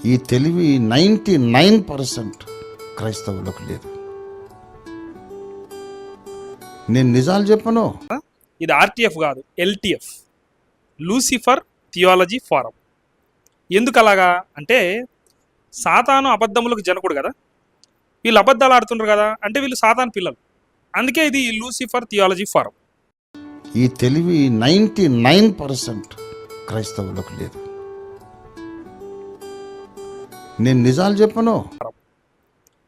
ఈ తెలివి 99% క్రైస్తవులకు లేదు. నేను నిజాలు చెప్పను. ఇది ఆర్టీఎఫ్ కాదు, ఎల్టీఎఫ్, లూసిఫర్ థియాలజీ ఫారం. ఎందుకు అలాగా అంటే, సాతాను అబద్ధములకు జనకుడు కదా, వీళ్ళు అబద్ధాలు ఆడుతుండ్రు కదా, అంటే వీళ్ళు సాతాను పిల్లలు. అందుకే ఇది లూసిఫర్ థియాలజీ ఫారం. ఈ తెలివి 99% క్రైస్తవులకు లేదు. నేను నిజాలు చెప్పను.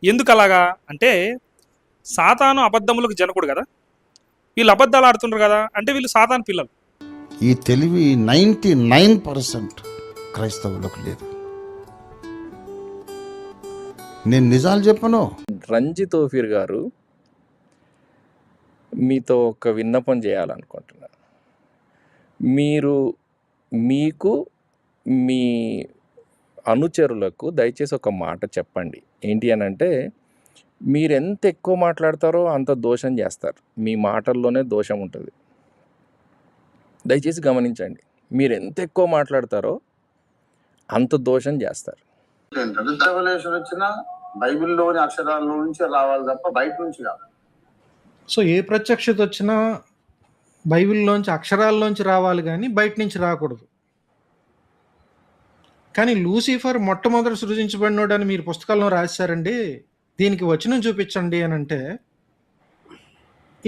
ఎందుకు అలాగా అంటే, సాతాను అబద్ధములకు జనకుడు కదా, వీళ్ళు అబద్ధాలు ఆడుతుండ్రు కదా, అంటే వీళ్ళు సాతాను పిల్లలు. ఈ తెలివి 99% క్రైస్తవులకు లేదు. నేను నిజాలు చెప్పను. రంజిత్ ఓఫీర్ గారు, మీతో ఒక విన్నపం చేయాలనుకుంటున్నాను. మీకు మీ అనుచరులకు దయచేసి ఒక మాట చెప్పండి. ఏంటి అని అంటే, మీరు ఎంత ఎక్కువ మాట్లాడతారో అంత దోషం చేస్తారు. మీ మాటల్లోనే దోషం ఉంటుంది. దయచేసి గమనించండి. మీరు ఎంత ఎక్కువ మాట్లాడతారో అంత దోషం చేస్తారు. రెవల్యూషన్ వచ్చినా బైబిల్లోని అక్షరాల నుంచి రావాలి తప్ప బయట నుంచి కాదు. సో ఏ ప్రత్యక్షత వచ్చినా బైబిల్లోంచి అక్షరాల్లోంచి రావాలి కానీ బయట నుంచి రాకూడదు. కానీ లూసిఫర్ మొట్టమొదటి సృజించబడినోడు అని మీరు పుస్తకాల్లో రాశారండి, దీనికి వచనం చూపించండి అని అంటే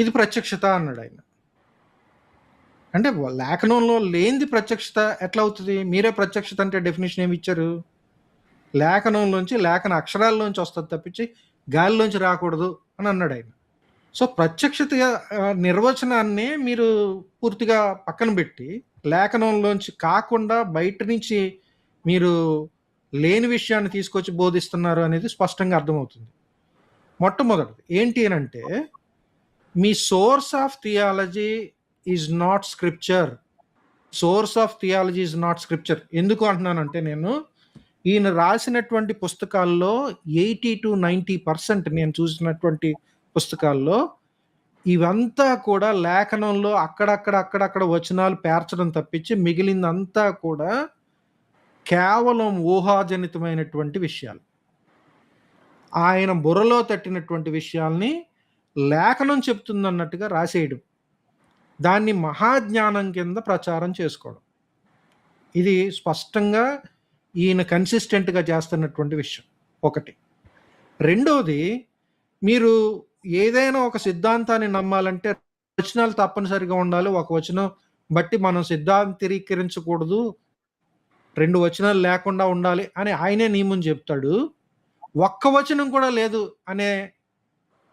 ఇది ప్రత్యక్షత అన్నాడు ఆయన. అంటే లేఖనంలో లేనిది ప్రత్యక్షత ఎట్లా అవుతుంది? మీరే ప్రత్యక్షత అంటే డెఫినేషన్ ఏమి ఇచ్చారు? లేఖనంలోంచి, లేఖన అక్షరాల్లోంచి వస్తుంది తప్పించి గాలిలోంచి రాకూడదు అని అన్నాడు ఆయన. సో ప్రత్యక్షత నిర్వచనాన్ని మీరు పూర్తిగా పక్కన పెట్టి లేఖనంలోంచి కాకుండా బయట నుంచి మీరు లేని విషయాన్ని తీసుకొచ్చి బోధిస్తున్నారు అనేది స్పష్టంగా అర్థమవుతుంది. మొట్టమొదటిది ఏంటి అని అంటే, మీ source of theology is not scripture. Source of theology is not scripture. ఎందుకు అంటున్నానంటే, నేను ఈయన రాసినటువంటి పుస్తకాల్లో 80 to 90% నేను చూసినటువంటి పుస్తకాల్లో ఇవంతా కూడా లేఖనంలో అక్కడక్కడ వచనాలు పేర్చడం తప్పించి మిగిలిందంతా కూడా కేవలం ఊహాజనితమైనటువంటి విషయాలు. ఆయన బుర్రలో తట్టినటువంటి విషయాల్ని లేఖనం చెప్తుందన్నట్టుగా రాసేయడం, దాన్ని మహాజ్ఞానం కింద ప్రచారం చేసుకోవడం, ఇది స్పష్టంగా ఈయన కన్సిస్టెంట్గా చేస్తున్నటువంటి విషయం ఒకటి. రెండవది, మీరు ఏదైనా ఒక సిద్ధాంతాన్ని నమ్మాలంటే వచనాలు తప్పనిసరిగా ఉండాలి. ఒక వచనం బట్టి మనం సిద్ధాంతీకరించకూడదు, 2 వచనాలు లేకుండా ఉండాలి అని ఆయనే నియమం చెప్తాడు. ఒక్క వచనం కూడా లేదు అనే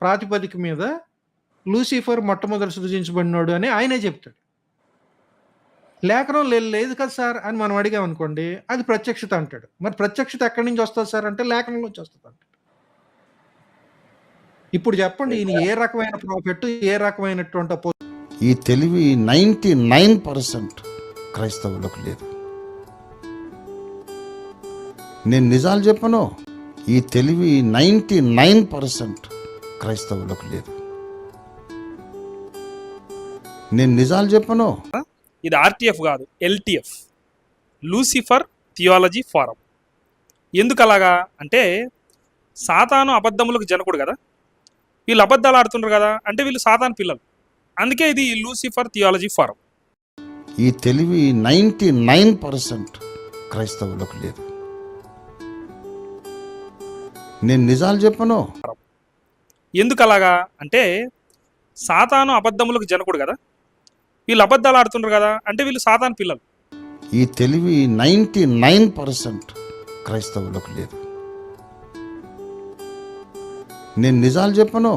ప్రాతిపదిక మీద లూసిఫర్ మొట్టమొదటి సృజించబడినోడు అని ఆయనే చెప్తాడు. లేఖనం లేదు కదా సార్ అని మనం అడిగామనుకోండి, అది ప్రత్యక్షత అంటాడు. మరి ప్రత్యక్షత ఎక్కడి నుంచి వస్తుంది సార్ అంటే లేఖనం నుంచి వస్తుంది అంటాడు. ఇప్పుడు చెప్పండి, ఈయన ఏ రకమైన ప్రాఫిట్, ఏ రకమైనటువంటి ఈ తెలివి 99% క్రైస్తవులకు లేదు. నేను నిజాలు చెప్పను. ఈ తెలివి 99% క్రైస్తవులకు లేదు. నేను నిజాలు చెప్పను. ఇది ఆర్టీఎఫ్ కాదు, ఎల్టీఎఫ్, లూసిఫర్ థియాలజీ ఫారం. ఎందుకు అలాగా అంటే, సాతాను అబద్ధములకు జనకుడు కదా, వీళ్ళు అబద్ధాలు ఆడుతుండ్రు కదా, అంటే వీళ్ళు సాతాను పిల్లలు. అందుకే ఇది లూసిఫర్ థియాలజీ ఫారం. ఈ తెలివి 99% క్రైస్తవులకు లేదు. నేను నిజాలు చెప్పను. ఎందుకు అలాగా అంటే, సాతాను అబద్ధములకు జనకుడు కదా, వీళ్ళు అబద్ధాలు ఆడుతుండ్రు కదా, అంటే వీళ్ళు సాతాను పిల్లలు. ఈ తెలివి 99% క్రైస్తవులకు లేదు. నేను నిజాలు చెప్పను.